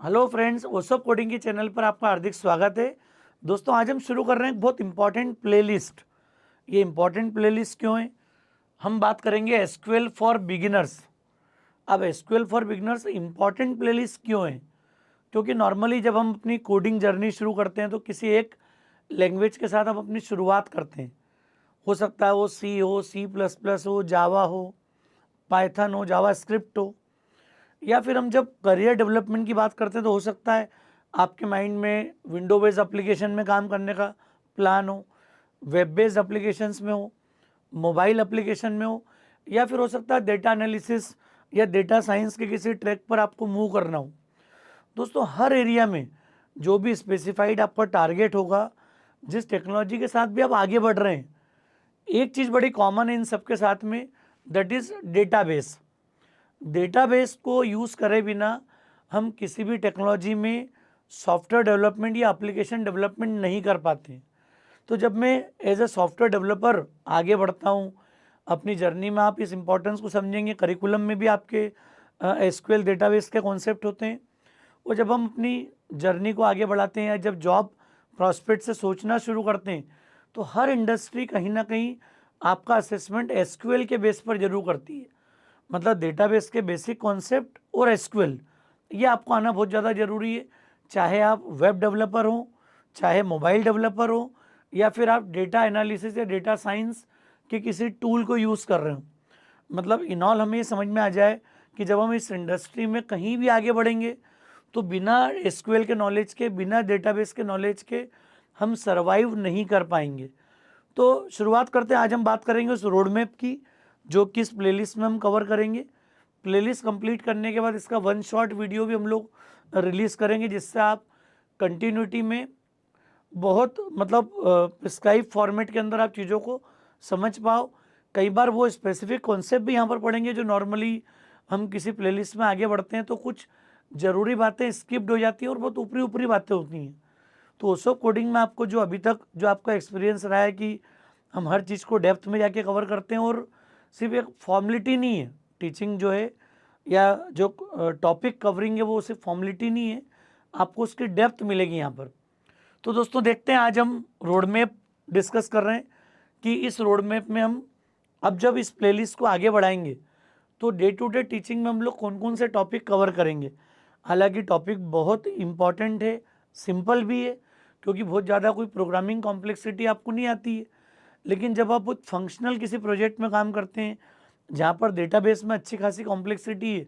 Hello friends, ओसप coding के channel पर आपका हार्दिक स्वागत है। दोस्तों, आज हम शुरू कर रहे हैं एक बहुत इंपॉर्टेंट प्लेलिस्ट। ये इंपॉर्टेंट प्लेलिस्ट क्यों है? हम बात करेंगे एसक्यूएल फॉर बिगिनर्स। अब SQL for beginners important playlist क्यों है? क्योंकि नॉर्मली जब हम अपनी कोडिंग जर्नी शुरू करते हैं तो किसी एक लैंग्वेज के साथ हम अपनी शुरुआत करते हैं। हो सकता है वो सी हो, सी प्लस प्लस हो, जावा हो, पाइथन हो, जावा स्क्रिप्ट हो, या फिर हम जब करियर डेवलपमेंट की बात करते हैं तो हो सकता है आपके माइंड में विंडो बेस्ड एप्लीकेशन में काम करने का प्लान हो, वेब बेस्ड एप्लीकेशंस में हो, मोबाइल एप्लीकेशन में हो, या फिर हो सकता है डेटा एनालिसिस या डेटा साइंस के किसी ट्रैक पर आपको मूव करना हो। दोस्तों, हर एरिया में जो भी स्पेसिफाइड आपका टारगेट होगा, जिस टेक्नोलॉजी के साथ भी आप आगे बढ़ रहे हैं, एक चीज़ बड़ी कॉमन है इन सबके साथ में, दैट इज़ डेटाबेस। डेटाबेस को यूज़ करे बिना हम किसी भी टेक्नोलॉजी में सॉफ्टवेयर डेवलपमेंट या एप्लीकेशन डेवलपमेंट नहीं कर पाते। तो जब मैं एज ए सॉफ्टवेयर डेवलपर आगे बढ़ता हूँ अपनी जर्नी में, आप इस इम्पोर्टेंस को समझेंगे। करिकुलम में भी आपके एसक्यूएल डेटाबेस के कॉन्सेप्ट होते हैं। और जब हम अपनी जर्नी को आगे बढ़ाते हैं या जब जॉब प्रॉस्पेक्ट से सोचना शुरू करते हैं, तो हर इंडस्ट्री कहीं ना कहीं आपका असेसमेंट एसक्यूएल के बेस पर जरूर करती है। मतलब डेटाबेस के बेसिक कॉन्सेप्ट और एसक्यूएल, ये आपको आना बहुत ज़्यादा ज़रूरी है। चाहे आप वेब डेवलपर हो, चाहे मोबाइल डेवलपर हो, या फिर आप डेटा एनालिसिस या डेटा साइंस के किसी टूल को यूज़ कर रहे हो। मतलब इन ऑल हमें ये समझ में आ जाए कि जब हम इस इंडस्ट्री में कहीं भी आगे बढ़ेंगे तो बिना एसक्यूएल के नॉलेज के, बिना डेटाबेस के नॉलेज के हम सरवाइव नहीं कर पाएंगे। तो शुरुआत करते हैं। आज हम बात करेंगे उस रोड मैप की जो किस प्लेलिस्ट में हम कवर करेंगे। प्लेलिस्ट कंप्लीट करने के बाद इसका वन शॉट वीडियो भी हम लोग रिलीज़ करेंगे, जिससे आप कंटिन्यूटी में बहुत मतलब प्रिस्क्राइब फॉर्मेट के अंदर आप चीज़ों को समझ पाओ। कई बार वो स्पेसिफिक कॉन्सेप्ट भी यहाँ पर पढ़ेंगे जो नॉर्मली हम किसी प्लेलिस्ट में आगे बढ़ते हैं तो कुछ ज़रूरी बातें स्किप्ड हो जाती हैं और बहुत ऊपरी ऊपरी बातें होती हैं। तो ओसो कोडिंग में आपको जो अभी तक जो आपका एक्सपीरियंस रहा है कि हम हर चीज़ को डेप्थ में जाके कवर करते हैं, और सिर्फ एक फॉर्मेलिटी नहीं है टीचिंग जो है, या जो टॉपिक कवरिंग है वो सिर्फ फॉर्मेलिटी नहीं है, आपको उसकी डेप्थ मिलेगी यहाँ पर। तो दोस्तों, देखते हैं आज हम रोड मैप डिस्कस कर रहे हैं कि इस रोड मैप में हम अब जब इस प्लेलिस्ट को आगे बढ़ाएंगे तो डे टू डे टीचिंग में हम लोग कौन कौन से टॉपिक कवर करेंगे। हालांकि टॉपिक बहुत इम्पॉर्टेंट है, सिंपल भी है, क्योंकि बहुत ज़्यादा कोई प्रोग्रामिंग कॉम्प्लेक्सिटी आपको नहीं आती है। लेकिन जब आप फंक्शनल किसी प्रोजेक्ट में काम करते हैं जहाँ पर डेटाबेस में अच्छी खासी कॉम्प्लेक्सिटी है,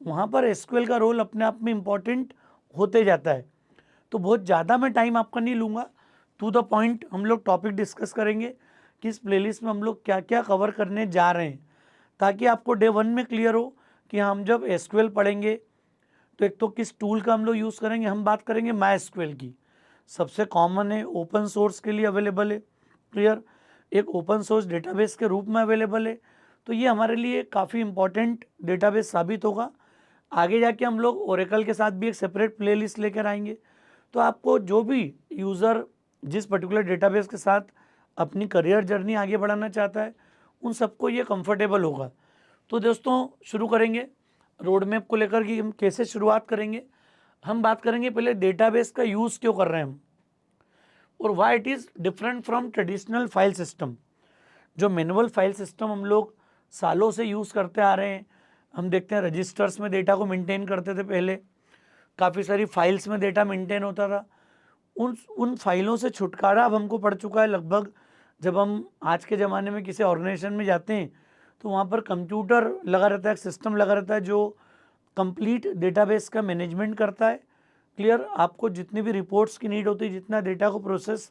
वहाँ पर एसक्यूएल का रोल अपने आप में इम्पॉर्टेंट होते जाता है। तो बहुत ज़्यादा मैं टाइम आपका नहीं लूँगा, टू द पॉइंट हम लोग टॉपिक डिस्कस करेंगे कि इस प्लेलिस्ट में हम लोग क्या क्या कवर करने जा रहे हैं, ताकि आपको डे वन में क्लियर हो कि हम जब एसक्यूएल पढ़ेंगे तो एक तो किस टूल का हम लोग यूज़ करेंगे। हम बात करेंगे माई एसक्यूएल की, सबसे कॉमन है, ओपन सोर्स के लिए अवेलेबल है, क्लियर, एक ओपन सोर्स डेटाबेस के रूप में अवेलेबल है। तो ये हमारे लिए काफ़ी इंपॉर्टेंट डेटाबेस साबित होगा। आगे जाके हम लोग ओरेकल के साथ भी एक सेपरेट प्लेलिस्ट लेकर आएंगे। तो आपको जो भी यूज़र जिस पर्टिकुलर डेटाबेस के साथ अपनी करियर जर्नी आगे बढ़ाना चाहता है, उन सबको ये कंफर्टेबल होगा। तो दोस्तों, शुरू करेंगे रोड मैप को लेकर कि हम कैसे शुरुआत करेंगे। हम बात करेंगे पहले डेटाबेस का यूज़ क्यों कर रहे हैं हम, और why it is different from traditional file system. जो मैनुअल फाइल सिस्टम हम लोग सालों से यूज़ करते आ रहे हैं, हम देखते हैं रजिस्टर्स में डेटा को मेंटेन करते थे पहले, काफ़ी सारी फाइल्स में डेटा मेंटेन होता था। उन फाइलों से छुटकारा अब हमको पड़ चुका है लगभग। जब हम आज के ज़माने में किसी ऑर्गेनाइजेशन में जाते हैं तो वहाँ पर कंप्यूटर लगा रहता है, सिस्टम लगा रहता है जो कंप्लीट डेटाबेस का मैनेजमेंट करता है। क्लियर, आपको जितनी भी रिपोर्ट्स की नीड होती है, जितना डेटा को प्रोसेस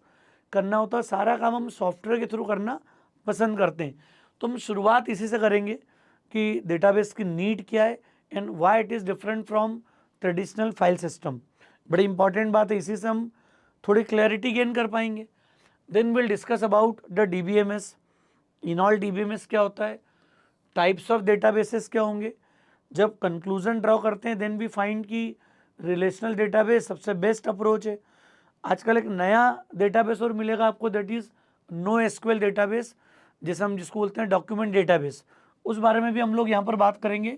करना होता है, सारा काम हम सॉफ्टवेयर के थ्रू करना पसंद करते हैं। तो हम शुरुआत इसी से करेंगे कि डेटाबेस की नीड क्या है and why it is different from traditional file system. बड़ी इंपॉर्टेंट बात है, इसी से हम थोड़ी क्लैरिटी गेन कर पाएंगे। Then will discuss about the DBMS. In all DBMS क्या होता है, टाइप्स ऑफ डेटाबेसेस क्या होंगे। जब कंक्लूजन ड्रॉ करते हैं देन वी फाइंड कि रिलेशनल डेटाबेस सबसे बेस्ट अप्रोच है। आजकल एक नया डेटाबेस और मिलेगा आपको, that is no SQL database, जैसे हम जिसको बोलते हैं डॉक्यूमेंट डेटाबेस। उस बारे में भी हम लोग यहाँ पर बात करेंगे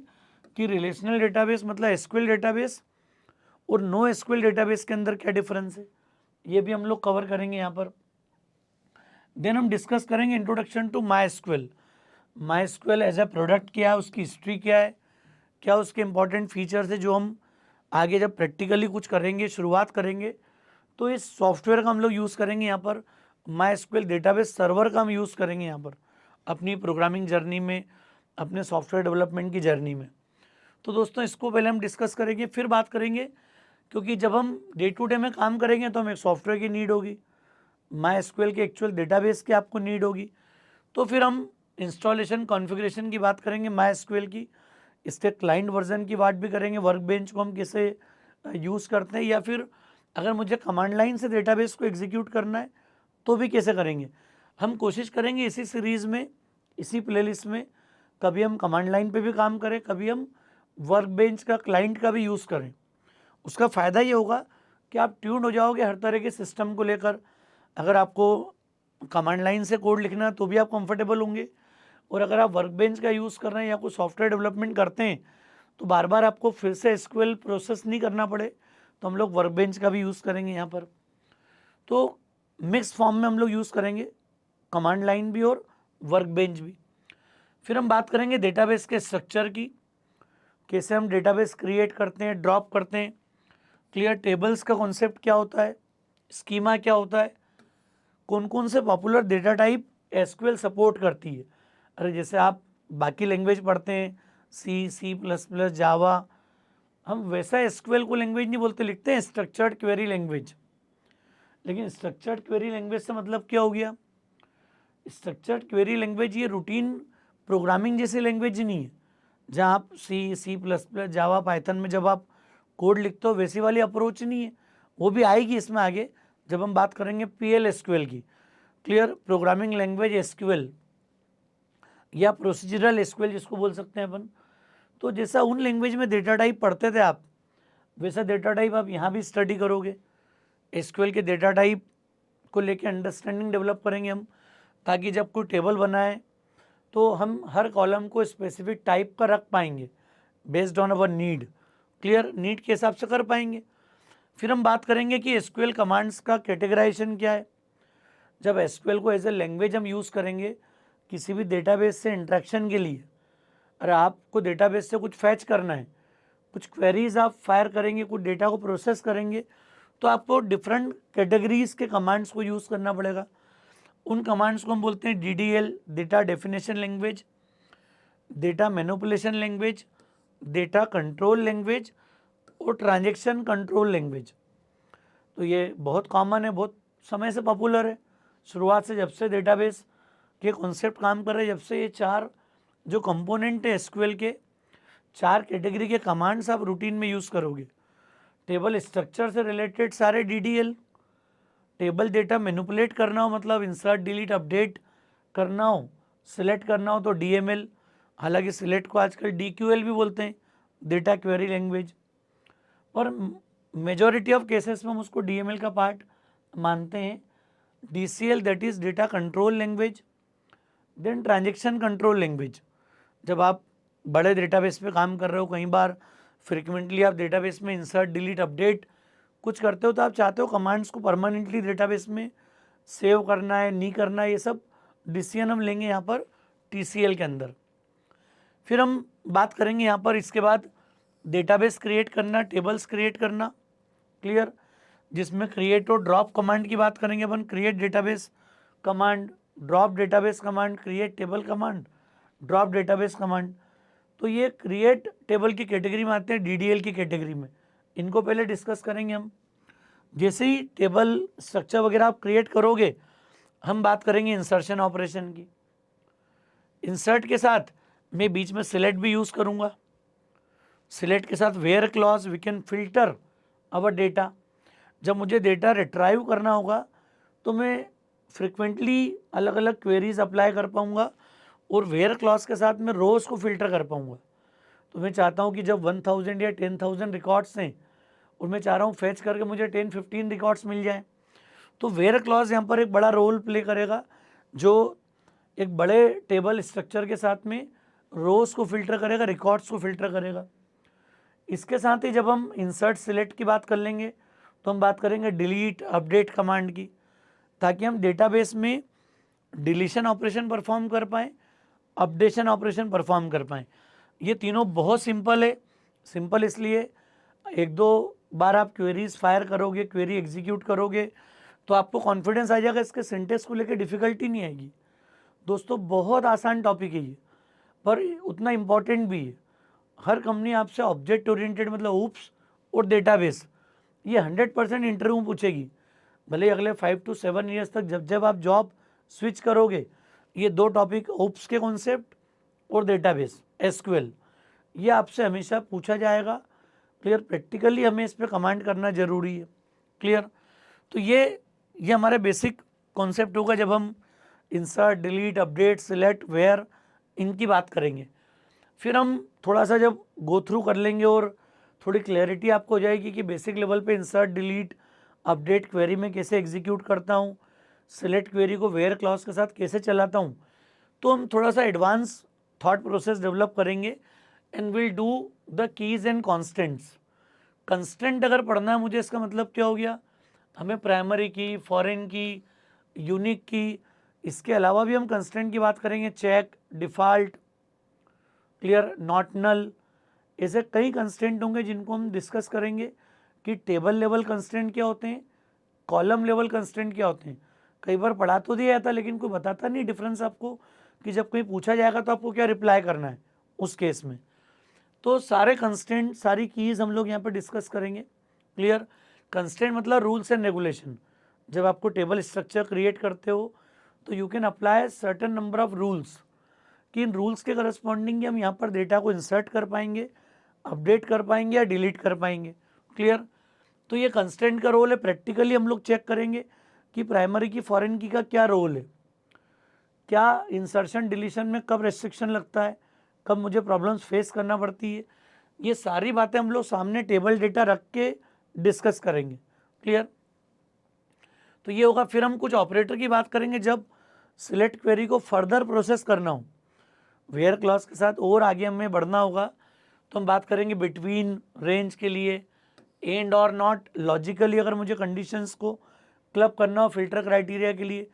कि रिलेशनल डेटाबेस मतलब एसक्यूएल डेटाबेस, और नो एसक्यूएल डेटाबेस के अंदर क्या डिफरेंस है, ये भी हम लोग कवर करेंगे यहाँ पर। देन हम डिस्कस करेंगे introduction to my SQL. My SQL as a product क्या है, उसकी हिस्ट्री क्या है, क्या उसके इंपॉर्टेंट फीचर्स है जो हम आगे जब प्रैक्टिकली कुछ करेंगे, शुरुआत करेंगे, तो इस सॉफ्टवेयर का हम लोग यूज़ करेंगे यहाँ पर। माई एसक्यूएल डेटाबेस सर्वर का हम यूज़ करेंगे यहाँ पर अपनी प्रोग्रामिंग जर्नी में, अपने सॉफ्टवेयर डेवलपमेंट की जर्नी में। तो दोस्तों इसको पहले हम डिस्कस करेंगे, फिर बात करेंगे, क्योंकि जब हम डे टू डे में काम करेंगे तो हमें एक सॉफ्टवेयर की नीड होगी, माई एसक्यूएल के एक्चुअल डेटाबेस की आपको नीड होगी। तो फिर हम इंस्टॉलेशन कॉन्फ़िगरेशन की बात करेंगे माई एसक्यूएल की, इसके क्लाइंट वर्जन की बात भी करेंगे, वर्कबेंच को हम कैसे यूज़ करते हैं, या फिर अगर मुझे कमांड लाइन से डेटाबेस को एग्जीक्यूट करना है तो भी कैसे करेंगे। हम कोशिश करेंगे इसी सीरीज़ में, इसी प्लेलिस्ट में, कभी हम कमांड लाइन पे भी काम करें, कभी हम वर्कबेंच का क्लाइंट का भी यूज़ करें। उसका फ़ायदा ये होगा कि आप ट्यून हो जाओगे हर तरह के सिस्टम को लेकर। अगर आपको कमांड लाइन से कोड लिखना है तो भी आप कंफर्टेबल होंगे, और अगर आप वर्कबेंच का यूज़ कर रहे हैं या कोई सॉफ्टवेयर डेवलपमेंट करते हैं तो बार बार आपको फिर से एसक्यूएल प्रोसेस नहीं करना पड़े, तो हम लोग वर्कबेंच का भी यूज़ करेंगे यहाँ पर। तो मिक्स फॉर्म में हम लोग यूज़ करेंगे, कमांड लाइन भी और वर्कबेंच भी। फिर हम बात करेंगे डेटाबेस के स्ट्रक्चर की, कैसे हम डेटाबेस क्रिएट करते हैं, ड्रॉप करते हैं, क्लियर टेबल्स का कॉन्सेप्ट क्या होता है, स्कीमा क्या होता है, कौन कौन से popular data type SQL support करती है। अरे जैसे आप बाकी लैंग्वेज पढ़ते हैं, सी, सी प्लस प्लस, जावा, हम वैसा एसक्यूएल को लैंग्वेज नहीं बोलते, लिखते हैं स्ट्रक्चर्ड क्वेरी लैंग्वेज। लेकिन स्ट्रक्चर्ड क्वेरी लैंग्वेज से मतलब क्या हो गया, स्ट्रक्चर्ड क्वेरी लैंग्वेज ये रूटीन प्रोग्रामिंग जैसी लैंग्वेज नहीं है, जहाँ आप सी, सी प्लस प्लस, जावा, पाइथन में जब आप कोड लिखते हो वैसी वाली अप्रोच नहीं है। वो भी आएगी इसमें आगे जब हम बात करेंगे पीएल एसक्यूएल की, क्लियर प्रोग्रामिंग लैंग्वेज एसक्यूएल, या प्रोसीजरल एसक्यूएल जिसको बोल सकते हैं अपन। तो जैसा उन लैंग्वेज में डेटा टाइप पढ़ते थे आप, वैसा डेटा टाइप आप यहाँ भी स्टडी करोगे। एसक्यूएल के डेटा टाइप को लेके अंडरस्टैंडिंग डेवलप करेंगे हम, ताकि जब कोई टेबल बनाए तो हम हर कॉलम को स्पेसिफिक टाइप का रख पाएंगे based on our need, clear need के हिसाब से कर पाएंगे। फिर हम बात करेंगे कि एसक्यूएल कमांड्स का कैटेगराइजेशन क्या है। जब एसक्यूएल को एज ए लैंग्वेज हम यूज़ करेंगे किसी भी डेटाबेस से इंटरेक्शन के लिए, अरे आपको डेटाबेस से कुछ फैच करना है, कुछ क्वेरीज आप फायर करेंगे, कुछ डेटा को प्रोसेस करेंगे, तो आपको डिफरेंट कैटेगरीज के कमांड्स को यूज़ करना पड़ेगा। उन कमांड्स को हम बोलते हैं DDL, data definition language, data manipulation language, data control language और ट्रांजैक्शन कंट्रोल लैंग्वेज। तो ये बहुत कॉमन है, बहुत समय से पॉपुलर है, शुरुआत से जब से डेटाबेस के कॉन्सेप्ट काम कर रहे हैं, जब से ये चार जो कंपोनेंट है एसक्यूएल के, चार कैटेगरी के कमांड्स आप रूटीन में यूज़ करोगे। टेबल स्ट्रक्चर से रिलेटेड सारे डीडीएल, टेबल डेटा मैनिपुलेट करना हो मतलब इंसर्ट, डिलीट, अपडेट करना हो, सिलेक्ट करना हो तो डीएमएल, हालांकि सिलेक्ट को आजकल डीक्यूएल भी बोलते हैं, डेटा क्वेरी लैंग्वेज, और मेजॉरिटी ऑफ केसेस में हम उसको डीएमएल का पार्ट मानते हैं। DCL that is data control language, then transaction control language. जब आप बड़े डेटाबेस पे काम कर रहे हो, कई बार फ्रिक्वेंटली आप डेटाबेस में इंसर्ट, डिलीट, अपडेट कुछ करते हो, तो आप चाहते हो कमांड्स को परमानेंटली डेटाबेस में सेव करना है, नहीं करना है, ये सब डिसीजन हम लेंगे यहाँ पर टीसीएल के अंदर। फिर हम बात करेंगे यहाँ पर इसके बाद डेटाबेस क्रिएट करना, टेबल्स क्रिएट करना, क्लियर, जिसमें क्रिएट और ड्रॉप कमांड की बात करेंगे अपन। Create database command, drop database command, create table command, drop database command. तो ये क्रिएट टेबल की कैटेगरी में आते हैं, डीडीएल की कैटेगरी में। इनको पहले डिस्कस करेंगे हम। जैसे ही टेबल स्ट्रक्चर वगैरह आप क्रिएट करोगे, हम बात करेंगे इंसर्शन ऑपरेशन की। इंसर्ट के साथ मैं बीच में सिलेक्ट भी यूज़ करूँगा। सिलेक्ट के साथ where clause, we can filter our data. जब मुझे डेटा रिट्राइव करना होगा तो मैं फ्रिक्वेंटली अलग अलग क्वेरीज अप्लाई कर पाऊँगा, और वेयर क्लॉज के साथ मैं रोज़ को फिल्टर कर पाऊँगा। तो मैं चाहता हूँ कि जब 1000 या 10,000 रिकॉर्ड्स हैं और मैं चाह रहा हूँ फैच करके मुझे 10-15 रिकॉर्ड्स मिल जाएँ, तो वेयर क्लॉज यहाँ पर एक बड़ा रोल प्ले करेगा, जो एक बड़े टेबल स्ट्रक्चर के साथ में रोज़ को फिल्टर करेगा, रिकॉर्ड्स को फिल्टर करेगा। इसके साथ ही जब हम इंसर्ट सिलेक्ट की बात कर लेंगे तो हम बात करेंगे डिलीट अपडेट कमांड की, ताकि हम डेटाबेस में डिलीशन ऑपरेशन परफॉर्म कर पाएँ, अपडेशन ऑपरेशन परफॉर्म कर पाएँ। ये तीनों बहुत सिंपल है। सिंपल इसलिए एक दो बार आप क्वेरीज फायर करोगे, क्वेरी एग्जीक्यूट करोगे तो आपको कॉन्फिडेंस आ जाएगा, इसके सिंटेक्स को लेकर डिफिकल्टी नहीं आएगी। दोस्तों बहुत आसान टॉपिक है ये, पर उतना इम्पॉर्टेंट भी है। हर कंपनी आपसे ऑब्जेक्ट ओरिएंटेड मतलब ऊप्स और डेटाबेस ये 100% इंटरव्यू पूछेगी। भले अगले 5 to 7 ईयर्स तक जब जब आप जॉब स्विच करोगे, ये दो टॉपिक ऊप्स के कॉन्सेप्ट और डेटाबेस एसक्यूएल ये आपसे हमेशा पूछा जाएगा। क्लियर, प्रैक्टिकली हमें इस पर कमांड करना जरूरी है। क्लियर, तो ये हमारे बेसिक कॉन्सेप्ट होगा जब हम insert delete update select where इनकी बात करेंगे। फिर हम थोड़ा सा जब गो थ्रू कर लेंगे और थोड़ी क्लैरिटी आपको हो जाएगी कि बेसिक लेवल पे इंसर्ट डिलीट अपडेट क्वेरी में कैसे एग्जीक्यूट करता हूँ, सिलेक्ट क्वेरी को वेयर क्लॉज के साथ कैसे चलाता हूँ, तो हम थोड़ा सा एडवांस थॉट प्रोसेस डेवलप करेंगे and will do the keys and constants. Constant अगर पढ़ना है मुझे, इसका मतलब क्या हो गया, हमें प्राइमरी की, फॉरेन की, यूनिक की, इसके अलावा भी हम कंस्टेंट की बात करेंगे, check, default, clear, not null, ऐसे कई कंस्टेंट होंगे जिनको हम डिस्कस करेंगे कि टेबल लेवल कंस्टेंट क्या होते हैं, कॉलम लेवल कंस्टेंट क्या होते हैं। कई बार पढ़ा तो दिया जाता लेकिन कोई बताता नहीं डिफरेंस आपको, कि जब कहीं पूछा जाएगा तो आपको क्या रिप्लाई करना है उस केस में। तो सारे कंस्टेंट, सारी कीज़ हम लोग यहाँ पर डिस्कस करेंगे। क्लियर, कंस्टेंट मतलब रूल्स एंड रेगुलेशन। जब आपको टेबल स्ट्रक्चर क्रिएट करते हो तो you can apply certain number of rules, कि इन रूल्स के करस्पॉन्डिंग हम यहाँ पर डेटा को इंसर्ट कर पाएंगे, अपडेट कर पाएंगे या डिलीट कर पाएंगे। क्लियर, तो ये कंस्टेंट का रोल है। प्रैक्टिकली हम लोग चेक करेंगे कि प्राइमरी की, फॉरेन की का क्या रोल है, क्या इंसर्शन डिलीशन में कब रेस्ट्रिक्शन लगता है, कब मुझे प्रॉब्लम्स फेस करना पड़ती है। ये सारी बातें हम लोग सामने टेबल डेटा रख के डिस्कस करेंगे। क्लियर, तो ये होगा। फिर हम कुछ ऑपरेटर की बात करेंगे जब सिलेक्ट क्वेरी को फर्दर प्रोसेस करना हो, वेयर क्लॉज के साथ और आगे हमें बढ़ना होगा, तो हम बात करेंगे बिटवीन, रेंज के लिए, एंड और नॉट, लॉजिकली अगर मुझे कंडीशंस को क्लब करना हो फिल्टर क्राइटेरिया के लिए,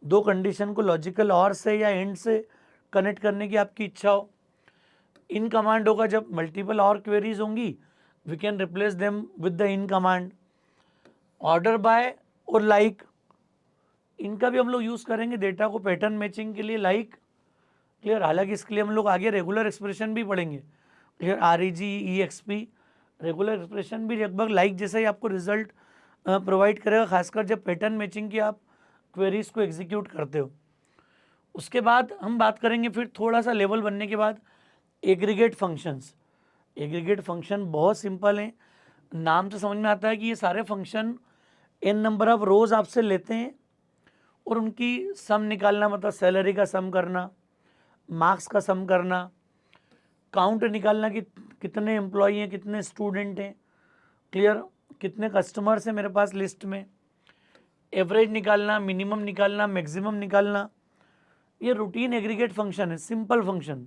दो कंडीशन को लॉजिकल और से या एंड से कनेक्ट करने की आपकी इच्छा हो। इन कमांड होगा जब मल्टीपल और क्वेरीज होंगी, we can replace them with the in command. Order by और लाइक, इनका भी हम लोग यूज़ करेंगे डेटा को पैटर्न मैचिंग के लिए, लाइक। क्लियर, हालांकि इसके लिए हम लोग आगे रेगुलर एक्सप्रेशन भी पढ़ेंगे। Clear, REG EXP regular expression भी लगभग लाइक जैसा ही आपको रिजल्ट प्रोवाइड करेगा, खासकर जब पैटर्न मैचिंग की आप क्वेरीज को एग्जीक्यूट करते हो। उसके बाद हम बात करेंगे फिर थोड़ा सा लेवल बनने के बाद एग्रीगेट फंक्शंस। एग्रीगेट फंक्शन बहुत सिंपल हैं, नाम से समझ में आता है कि ये सारे function n number of rows आपसे लेते हैं और उनकी सम निकालना, मतलब सैलरी का सम करना, मार्क्स का सम करना, काउंट निकालना कि कितने एम्प्लॉई हैं, कितने स्टूडेंट हैं। क्लियर, कितने कस्टमर्स हैं मेरे पास लिस्ट में, एवरेज निकालना, मिनिमम निकालना, मैक्सिमम निकालना। ये रूटीन एग्रीगेट फंक्शन है, सिंपल फंक्शन,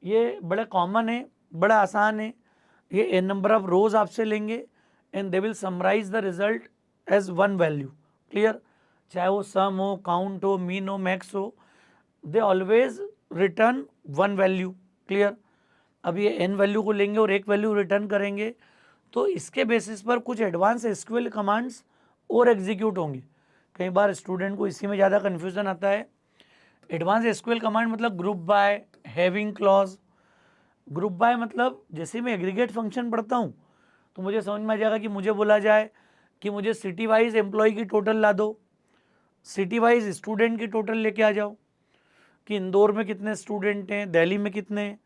ये बड़े कॉमन है, बड़ा आसान है। ये n नंबर ऑफ रोज आपसे लेंगे and they will summarize the result as one value. Clear, चाहे वो सम हो, काउंट हो, मीन हो, मैक्स हो, they always return one value. Clear, अब ये n वैल्यू को लेंगे और एक वैल्यू रिटर्न करेंगे, तो इसके बेसिस पर कुछ एडवांस एसक्यूएल कमांड्स और एग्जीक्यूट होंगे। कई बार स्टूडेंट को इसी में ज़्यादा कन्फ्यूज़न आता है। एडवांस एसक्यूएल कमांड मतलब group by, having clause. Group by मतलब जैसे मैं एग्रीगेट फंक्शन पढ़ता हूँ तो मुझे समझ में आ जाएगा कि मुझे बोला जाए कि मुझे सिटी वाइज एम्प्लॉय की टोटल ला दो, सिटी वाइज स्टूडेंट की टोटल लेके आ जाओ, कि इंदौर में कितने स्टूडेंट हैं, दिल्ली में कितने,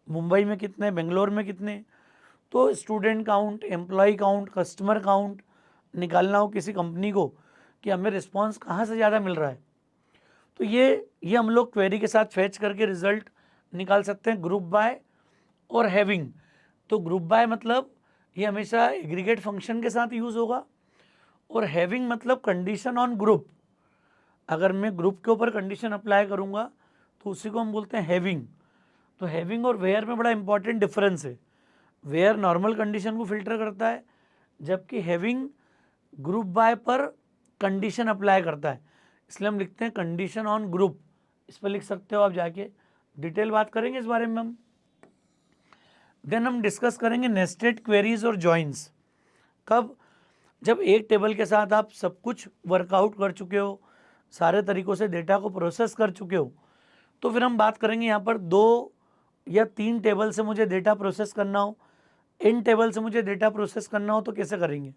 मुंबई में कितने, बेंगलोर में कितने। तो student count, employee count, customer count निकालना हो किसी कंपनी को कि हमें रिस्पांस कहाँ से ज़्यादा मिल रहा है, तो ये हम लोग क्वेरी के साथ फैच करके रिजल्ट निकाल सकते हैं। ग्रुप बाय और हैविंग, तो ग्रुप बाय मतलब ये हमेशा एग्रीगेट फंक्शन के साथ यूज़ होगा, और हैविंग मतलब कंडीशन ऑन ग्रुप। अगर मैं ग्रुप के ऊपर कंडीशन अप्लाई करूँगा तो उसी को हम बोलते हैं हैविंग। तो हैविंग और वेयर में बड़ा इंपॉर्टेंट डिफरेंस है। वेयर नॉर्मल कंडीशन को फिल्टर करता है, जबकि हैविंग ग्रुप बाय पर कंडीशन अप्लाई करता है। इसलिए हम लिखते हैं कंडीशन ऑन ग्रुप, इस पर लिख सकते हो आप जाके, डिटेल बात करेंगे इस बारे में हम। देन हम डिस्कस करेंगे नेस्टेड क्वेरीज और जॉइंस। कब? जब एक टेबल के साथ आप सब कुछ वर्कआउट कर चुके हो, सारे तरीकों से डेटा को प्रोसेस कर चुके हो, तो फिर हम बात करेंगे यहाँ पर 2 या 3 टेबल से मुझे डेटा प्रोसेस करना हो, इन टेबल से मुझे डेटा प्रोसेस करना हो तो कैसे करेंगे।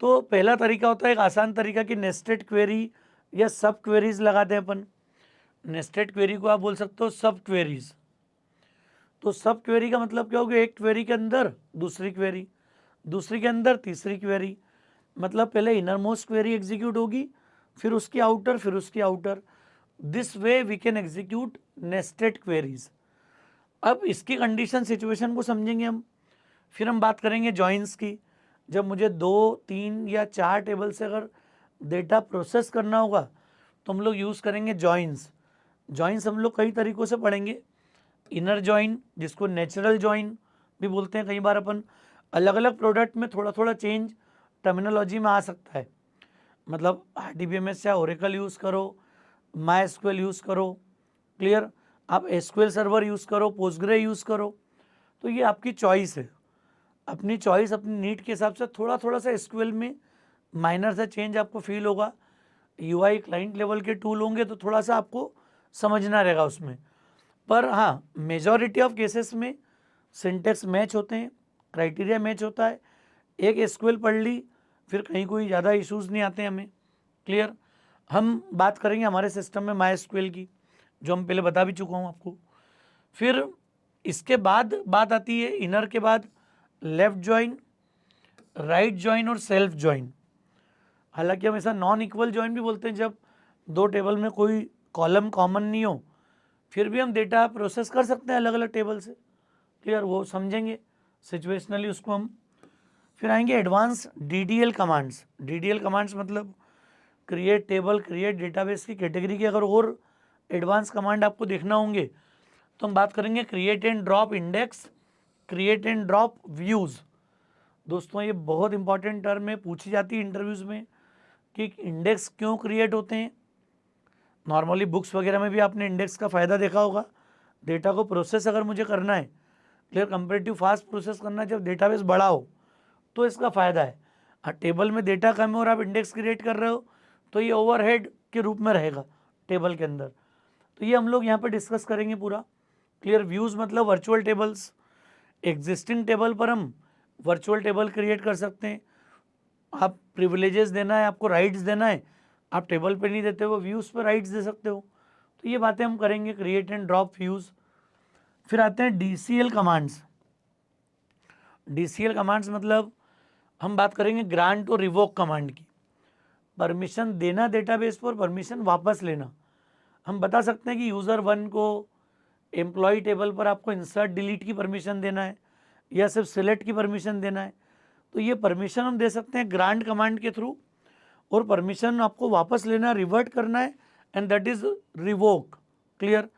तो पहला तरीका होता है एक आसान तरीका कि नेस्टेड क्वेरी या सब क्वेरीज लगाते हैं अपन। नेस्टेड क्वेरी को आप बोल सकते हो सब क्वेरीज। तो सब क्वेरी का मतलब क्या होगा, एक क्वेरी के अंदर दूसरी क्वेरी, दूसरी के अंदर तीसरी क्वेरी, मतलब पहले इनर मोस्ट क्वेरी एग्जीक्यूट होगी, फिर उसकी आउटर, फिर उसकी outer. This way we can execute nested queries. अब इसकी कंडीशन सिचुएशन को समझेंगे हम। फिर हम बात करेंगे जॉइंस की। जब मुझे 2, 3 या 4 टेबल से अगर डेटा प्रोसेस करना होगा तो हम लोग यूज़ करेंगे जॉइंस। जॉइंस हम लोग कई तरीक़ों से पढ़ेंगे। इनर जॉइन, जिसको नेचुरल जॉइन भी बोलते हैं, कई बार अपन अलग अलग प्रोडक्ट में थोड़ा थोड़ा चेंज टर्मिनोलॉजी में आ सकता है। मतलब RDBMS या ओरेकल यूज़ करो, MySQL यूज़ करो, क्लियर, आप SQL सर्वर यूज़ करो, पोस्टग्रे यूज़ करो, तो ये आपकी चॉइस है। अपनी चॉइस, अपनी नीड के हिसाब से थोड़ा थोड़ा सा SQL में माइनर सा चेंज आपको फील होगा। UI क्लाइंट लेवल के टूल होंगे तो थोड़ा सा आपको समझना रहेगा उसमें, पर हाँ मेजॉरिटी ऑफ केसेस में सिंटेक्स मैच होते हैं, क्राइटेरिया मैच होता है। एक SQL पढ़ ली, फिर कहीं कोई ज़्यादा इश्यूज़ नहीं आते हमें, क्लियर। हम बात करेंगे हमारे सिस्टम में MySQL की, जो हम पहले बता भी चुका हूँ आपको। फिर इसके बाद बात आती है इनर के बाद लेफ़्ट जॉइन, राइट जॉइन और सेल्फ जॉइन। हालांकि हम ऐसा नॉन इक्वल जॉइन भी बोलते हैं, जब 2 टेबल में कोई कॉलम कॉमन नहीं हो, फिर भी हम डेटा प्रोसेस कर सकते हैं अलग अलग टेबल से, क्लियर, वो समझेंगे सिचुएशनली उसको हम। फिर आएंगे advance DDL commands. DDL commands मतलब क्रिएट टेबल, क्रिएट डेटाबेस की कैटेगरी की अगर और एडवांस कमांड आपको देखना होंगे तो हम बात करेंगे create and drop index, create and drop views. दोस्तों ये बहुत इंपॉर्टेंट टर्म है, पूछी जाती है इंटरव्यूज़ में कि इंडेक्स क्यों क्रिएट होते हैं। नॉर्मली बुक्स वगैरह में भी आपने इंडेक्स का फ़ायदा देखा होगा। डेटा को प्रोसेस अगर मुझे करना है, क्लियर, कंपेरेटिव फास्ट प्रोसेस करना है जब डेटाबेस बड़ा हो, तो इसका फ़ायदा है। हाँ, टेबल में डेटा कम है और आप इंडेक्स क्रिएट कर रहे हो तो ये ओवरहेड के रूप में रहेगा टेबल के अंदर। तो ये हम लोग यहाँ पर डिस्कस करेंगे पूरा, क्लियर। व्यूज़ मतलब वर्चुअल टेबल्स, एग्जिस्टिंग टेबल पर हम वर्चुअल टेबल क्रिएट कर सकते हैं। आप प्रिविलेजेस देना है, आपको राइट्स देना है, आप टेबल पे नहीं देते हो, व्यूज़ पर राइट्स दे सकते हो। तो ये बातें हम करेंगे, क्रिएट एंड ड्रॉप व्यूज़। फिर आते हैं DCL कमांड्स। DCL कमांड्स मतलब हम बात करेंगे ग्रांट और रिवोक कमांड की। परमिशन देना डेटाबेस पर, परमिशन वापस लेना। हम बता सकते हैं कि यूज़र 1 को एम्प्लॉय टेबल पर आपको इंसर्ट डिलीट की परमिशन देना है या सिर्फ सिलेक्ट की परमिशन देना है, तो ये परमिशन हम दे सकते हैं ग्रांट कमांड के थ्रू। और परमिशन आपको वापस लेना, रिवर्ट करना है, and that is revoke, clear.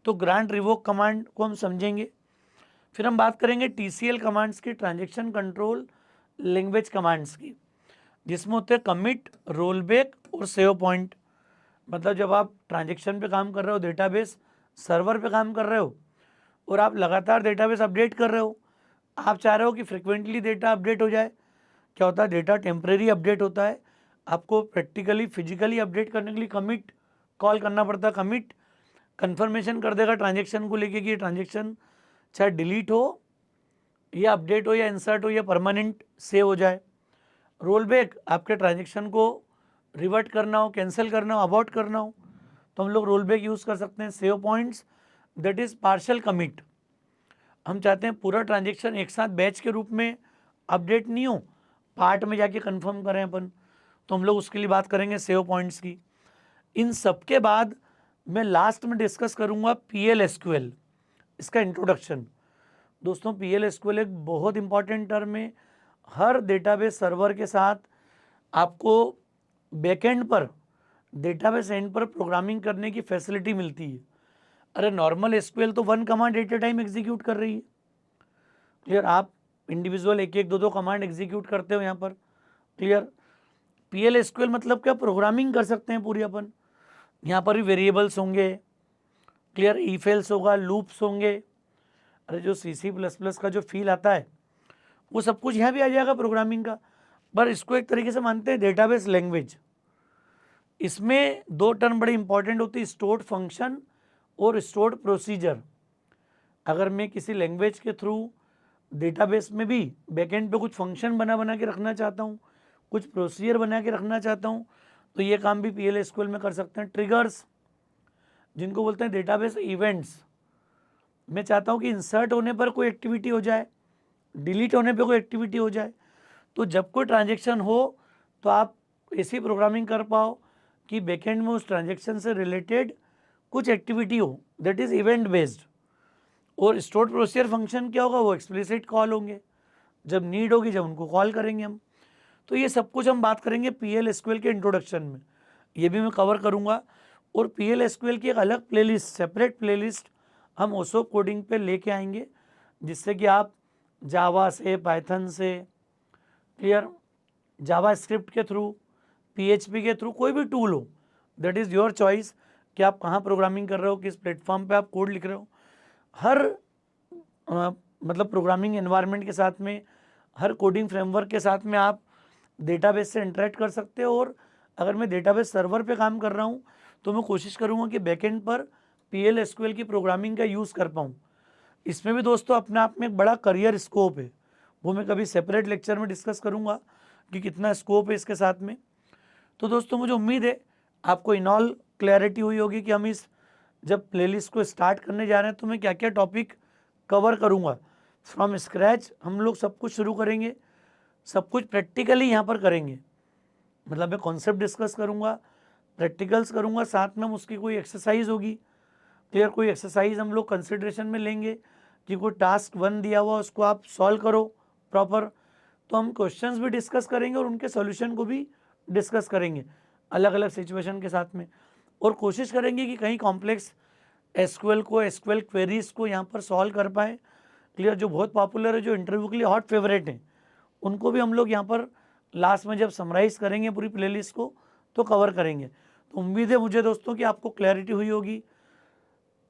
तो ग्रांट रिवोक कमांड को हम समझेंगे। फिर हम बात करेंगे TCL कमांड्स की, ट्रांजेक्शन कंट्रोल लैंग्वेज कमांड्स की, जिसमें होते हैं कमिट, रोल बैक और सेव पॉइंट। मतलब जब आप ट्रांजेक्शन पे काम कर रहे हो, डेटाबेस सर्वर पे काम कर रहे हो और आप लगातार डेटाबेस अपडेट कर रहे हो, आप चाह रहे हो कि फ्रिक्वेंटली डेटा अपडेट हो जाए। क्या होता है, डेटा टेम्परेरी अपडेट होता है, आपको प्रैक्टिकली फिजिकली अपडेट करने के लिए कमिट कॉल करना पड़ता है। कमिट कंफर्मेशन कर देगा ट्रांजेक्शन को लेके कि ये ट्रांजेक्शन चाहे डिलीट हो या अपडेट हो या इंसर्ट हो या परमानेंट सेव हो जाए। रोल बैक आपके ट्रांजेक्शन को रिवर्ट करना हो, कैंसिल करना हो, अबॉर्ट करना हो, तो हम लोग रोल बैक यूज़ कर सकते हैं। Save points that is partial commit. हम चाहते हैं पूरा ट्रांजेक्शन एक साथ बैच के रूप में अपडेट नहीं हो, पार्ट में जाके कंफर्म करें अपन, तो हम लोग उसके लिए बात करेंगे सेव पॉइंट्स की। इन सब के बाद मैं लास्ट में डिस्कस करूंगा PL/SQL, इसका इंट्रोडक्शन। दोस्तों PL/SQL एक बहुत इंपॉर्टेंट टर्म है। हर डेटाबेस सर्वर के साथ आपको बैकएंड पर, डेटाबेस एंड पर प्रोग्रामिंग करने की फैसिलिटी मिलती है। अरे नॉर्मल SQL तो 1 कमांड एट ए टाइम एग्जीक्यूट कर रही है, क्लियर, आप इंडिविजुअल एक एक दो दो कमांड एग्जीक्यूट करते हो यहाँ पर। क्लियर, पीएल एसक्यूएल मतलब क्या, प्रोग्रामिंग कर सकते हैं पूरी अपन। यहाँ पर भी वेरिएबल्स होंगे, क्लियर, ईफेल्स होगा, लूप्स होंगे। अरे जो C++ का जो फील आता है वो सब कुछ यहाँ भी आ जाएगा प्रोग्रामिंग का। पर इसको एक तरीके से मानते हैं डेटाबेस लैंग्वेज। इसमें दो टर्म बड़े इंपॉर्टेंट होती है, स्टोर्ड फंक्शन और स्टोर्ड प्रोसीजर। अगर मैं किसी लैंग्वेज के थ्रू डेटाबेस में भी बैकएंड पे कुछ फंक्शन बना के रखना चाहता हूँ, कुछ प्रोसीजर बना के रखना चाहता हूँ, तो ये काम भी पीएल एसक्यूएल में कर सकते हैं। ट्रिगर्स, जिनको बोलते हैं डेटाबेस इवेंट्स। मैं चाहता हूँ कि इंसर्ट होने पर कोई एक्टिविटी हो जाए, डिलीट होने पर कोई एक्टिविटी हो जाए, तो जब कोई ट्रांजेक्शन हो तो आप ऐसी प्रोग्रामिंग कर पाओ कि बैकएंड में उस ट्रांजेक्शन से रिलेटेड कुछ एक्टिविटी हो, दैट इज़ इवेंट बेस्ड। और स्टोर्ड प्रोसीजर फंक्शन क्या होगा, वो एक्सप्लिसिट कॉल होंगे, जब नीड होगी जब उनको कॉल करेंगे हम। तो ये सब कुछ हम बात करेंगे पीएल एसक्यूएल के इंट्रोडक्शन में, ये भी मैं कवर करूँगा। और पीएल एसक्यूएल की एक अलग प्लेलिस्ट, सेपरेट प्लेलिस्ट हम ओसोप कोडिंग पे लेके आएंगे, जिससे कि आप जावा से, पाइथन से, क्लियर, जावा स्क्रिप्ट के थ्रू, पीएचपी के थ्रू, कोई भी टूल हो, दैट इज़ योर चॉइस कि आप कहाँ प्रोग्रामिंग कर रहे हो, किस प्लेटफॉर्म पे आप कोड लिख रहे हो। हर मतलब प्रोग्रामिंग एनवायरनमेंट के साथ में, हर कोडिंग फ्रेमवर्क के साथ में आप डेटाबेस से इंटरेक्ट कर सकते हो। और अगर मैं डेटाबेस सर्वर पे काम कर रहा हूँ तो मैं कोशिश करूँगा कि बैकएंड पर पीएल एसक्यूएल की प्रोग्रामिंग का यूज़ कर पाऊँ। इसमें भी दोस्तों अपने आप में एक बड़ा करियर स्कोप है, वो मैं कभी सेपरेट लेक्चर में डिस्कस करूँगा कि कितना स्कोप है इसके साथ में। तो दोस्तों मुझे उम्मीद है आपको इन ऑल क्लैरिटी हुई होगी कि हम इस जब प्लेलिस्ट को स्टार्ट करने जा रहे हैं तो मैं क्या क्या टॉपिक कवर करूँगा। फ्रॉम स्क्रैच हम लोग सब कुछ शुरू करेंगे, सब कुछ प्रैक्टिकली यहाँ पर करेंगे। मतलब मैं कॉन्सेप्ट डिस्कस करूँगा, प्रैक्टिकल्स करूँगा, साथ में हम उसकी कोई एक्सरसाइज होगी, क्लियर, कोई एक्सरसाइज हम लोग कंसिड्रेशन में लेंगे कि कोई टास्क 1 दिया हुआ उसको आप सॉल्व करो प्रॉपर। तो हम क्वेश्चंस भी डिस्कस करेंगे और उनके सॉल्यूशन को भी डिस्कस करेंगे अलग अलग सिचुएशन के साथ में। और कोशिश करेंगे कि कहीं कॉम्प्लेक्स एसक्यूएल क्वेरीज को यहाँ पर सॉल्व कर पाए। क्लियर, जो बहुत पॉपुलर है, जो इंटरव्यू के लिए हॉट फेवरेट हैं, उनको भी हम लोग यहाँ पर लास्ट में जब समराइज़ करेंगे पूरी प्लेलिस्ट को तो कवर करेंगे। तो उम्मीद है मुझे दोस्तों कि आपको क्लैरिटी हुई होगी,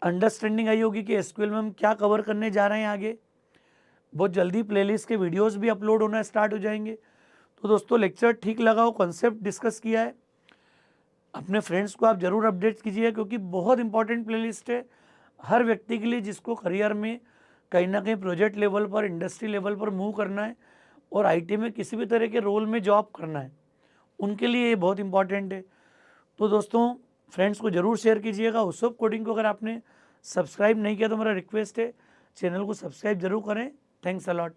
अंडरस्टैंडिंग आई होगी कि एसक्यूएल में हम क्या कवर करने जा रहे हैं आगे। बहुत जल्दी प्लेलिस्ट के वीडियोस भी अपलोड होना स्टार्ट हो जाएंगे। तो दोस्तों लेक्चर ठीक लगा हो, कॉन्सेप्ट डिस्कस किया है, अपने फ्रेंड्स को आप ज़रूर अपडेट कीजिए, क्योंकि बहुत इंपॉर्टेंट प्लेलिस्ट है हर व्यक्ति के लिए जिसको करियर में कहीं ना कहीं प्रोजेक्ट लेवल पर, इंडस्ट्री लेवल पर मूव करना है और आईटी में किसी भी तरह के रोल में जॉब करना है, उनके लिए ये बहुत इंपॉर्टेंट है। तो दोस्तों फ्रेंड्स को ज़रूर शेयर कीजिएगा। ओसोप कोडिंग को अगर आपने सब्सक्राइब नहीं किया तो मेरा रिक्वेस्ट है चैनल को सब्सक्राइब जरूर करें। Thanks a lot.